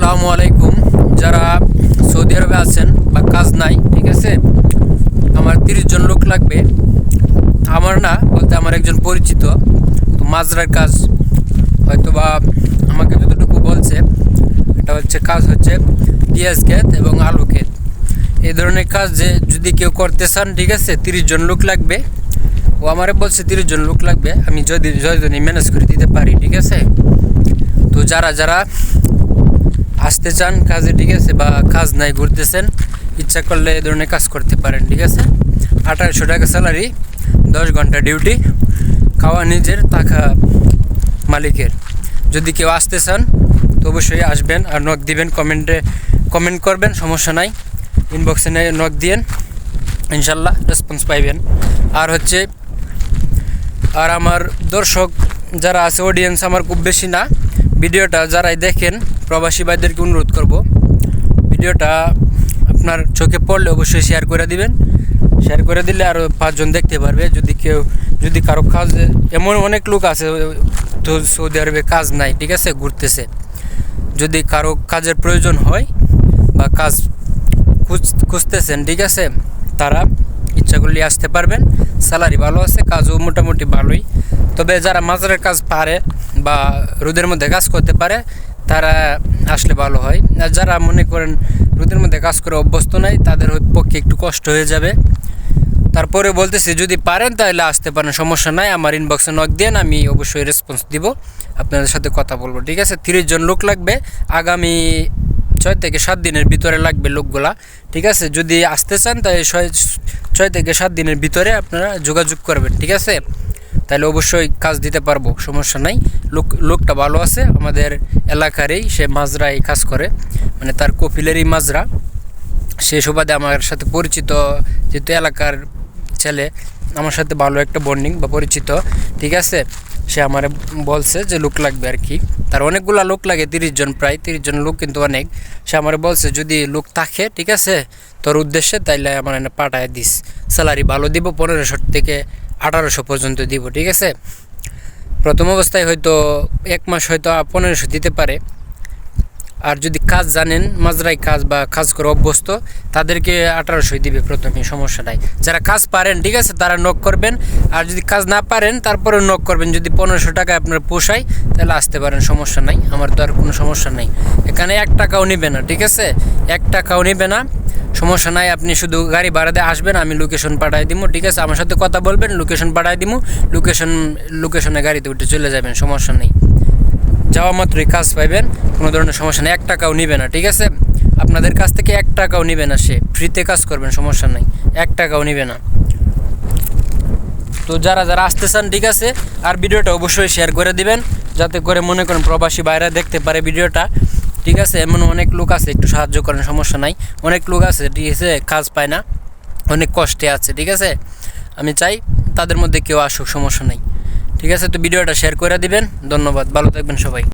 আসসালামু আলাইকুম। যারা সৌদি আরবে আছেন বা কাজ নাই, ঠিক আছে, আমার 30 জন লোক লাগবে। আমার না বলতে আমার একজন পরিচিত, তো মাজরার কাজ হয়তো বা আমাকে যতটুকু বলছে, এটা হচ্ছে কাজ হচ্ছে পেঁয়াজ ক্ষেত এবং আলু ক্ষেত, এই ধরনের কাজ যে যদি কেউ করতে চান, ঠিক আছে, 30 জন লোক লাগবে। ও আমারে বলছে 30 জন লোক লাগবে, আমি যতদিনই ম্যানেজ করে দিতে পারি, ঠিক আছে। তো যারা যারা আসতে চান কাজে, ঠিক আছে, বা কাজ নাই ঘুরতেছেন, ইচ্ছা করলে এই ধরনের কাজ করতে পারেন, ঠিক আছে। 1800 টাকা স্যালারি, 10 ঘন্টা ডিউটি, খাওয়া নিজের, টাকা মালিকের। যদি কেউ আসতে চান তো অবশ্যই আসবেন, আর নক দিবেন, কমেন্ট করবেন, সমস্যা নাই। ইনবক্সে নক দিয়েন, ইনশাল্লাহ রেসপন্স পাইবেন। আর আমার দর্শক যারা আছে, অডিয়েন্স আমার খুব বেশি না। ভিডিওটা যারাই দেখেন, প্রবাসী ভাইদেরকে অনুরোধ করব, ভিডিওটা আপনার চোখে পড়লে অবশ্যই শেয়ার করে দিবেন। শেয়ার করে দিলে আরও 5 জন দেখতে পারবে। যদি কারো কাজ, এমন অনেক লোক আছে তো সৌদি আরবে কাজ নাই, ঠিক আছে, ঘুরতেছে। যদি কারো কাজের প্রয়োজন হয় বা কাজ খুঁজতেছেন, ঠিক আছে, তারা ইচ্ছা করলে আসতে পারবেন। স্যালারি ভালো আছে, কাজও মোটামুটি ভালোই। তবে যারা মাজারের কাজ পারে বা রোদের মধ্যে কাজ করতে পারে, তারা আসলে ভালো হয়। আর যারা মনে করেন রোদের মধ্যে কাজ করে অভ্যস্ত নাই, তাদের পক্ষে একটু কষ্ট হয়ে যাবে। তারপরে বলতেছি, যদি পারেন তাহলে আসতে পারেন, সমস্যা নাই। আমার ইনবক্সে নক দেন, আমি অবশ্যই রেসপন্স দিব, আপনাদের সাথে কথা বলবো, ঠিক আছে। 30 জন লোক লাগবে, আগামী 6 থেকে 7 দিনের ভিতরে লাগবে লোকগুলা, ঠিক আছে। যদি আসতে চান তাহলে 6 থেকে 7 দিনের ভিতরে আপনারা যোগাযোগ করবেন, ঠিক আছে। তাহলে অবশ্যই কাজ দিতে পারবো, সমস্যা নাই। লোকটা ভালো আছে, আমাদের এলাকারই, সে মাজরায় কাজ করে, মানে তার কপিলেরই মাজরা। সে সুবাদে আমার সাথে পরিচিত, যেহেতু এলাকার ছেলে, আমার সাথে ভালো একটা বন্ডিং বা পরিচিত, ঠিক আছে। সে আমারে বলছে যে লোক লাগবে আর কি, তার অনেকগুলো লোক লাগে, 30 জন, প্রায় 30 জন লোক, কিন্তু অনেক। সে আমারে বলছে যদি লোক থাকে, ঠিক আছে, তোর উদ্দেশ্যে, তাইলে আমার এনে পাঠায় দিস, স্যালারি ভালো দিব, 1500 থেকে 1800 পর্যন্ত দিব, ঠিক আছে। প্রথম অবস্থায় হয়তো 1 মাস হয়তো 1500 দিতে পারে। আর যদি কাজ জানেন, মাজরাই কাজ বা কাজ করে অভ্যস্ত, তাদেরকে 1800 দিবে প্রথমে, সমস্যা নাই। যারা কাজ পারেন, ঠিক আছে, তারা নক করবেন। আর যদি কাজ না পারেন, তারপরে নক করবেন। যদি 1500 টাকা আপনার পোষায়, তাহলে আসতে পারেন, সমস্যা নাই। আমার তো আর কোনো সমস্যা নাই, এখানে 1 টাকাও নেবে না, ঠিক আছে, 1 টাকাও নেবে না, সমস্যা নাই। আপনি শুধু গাড়ি ভাড়া দিয়ে আসবেন, আমি লোকেশন পাঠিয়ে দিব, ঠিক আছে। আমার সাথে কথা বলবেন, লোকেশন পাঠিয়ে দিব, লোকেশনে গাড়িতে উঠে চলে যাবেন, সমস্যা নেই। যাওয়া মাত্রই কাজ পাইবেন, কোনো ধরনের সমস্যা নেই। 1 টাকাও নিবে না, ঠিক আছে, আপনাদের কাছ থেকে 1 টাকাও নিবে না, সে ফ্রিতে কাজ করবেন, সমস্যা নেই, 1 টাকাও নিবে না। তো যারা যারা আসতে চান, ঠিক আছে, আর ভিডিওটা অবশ্যই শেয়ার করে দিবেন, যাতে করে মনে করেন প্রবাসী ভাইরা দেখতে পারে ভিডিওটা, ঠিক আছে। এমন অনেক লোক আছে, একটু সাহায্য করেন, সমস্যা নাই। অনেক লোক আছে, ঠিক আছে, কাজ পায় না, অনেক কষ্টে আছে, ঠিক আছে। আমি চাই তাদের মধ্যে কেউ আসুক, সমস্যা নাই, ঠিক আছে। তো ভিডিওটা শেয়ার করে দিবেন, ধন্যবাদ, ভালো থাকবেন সবাই।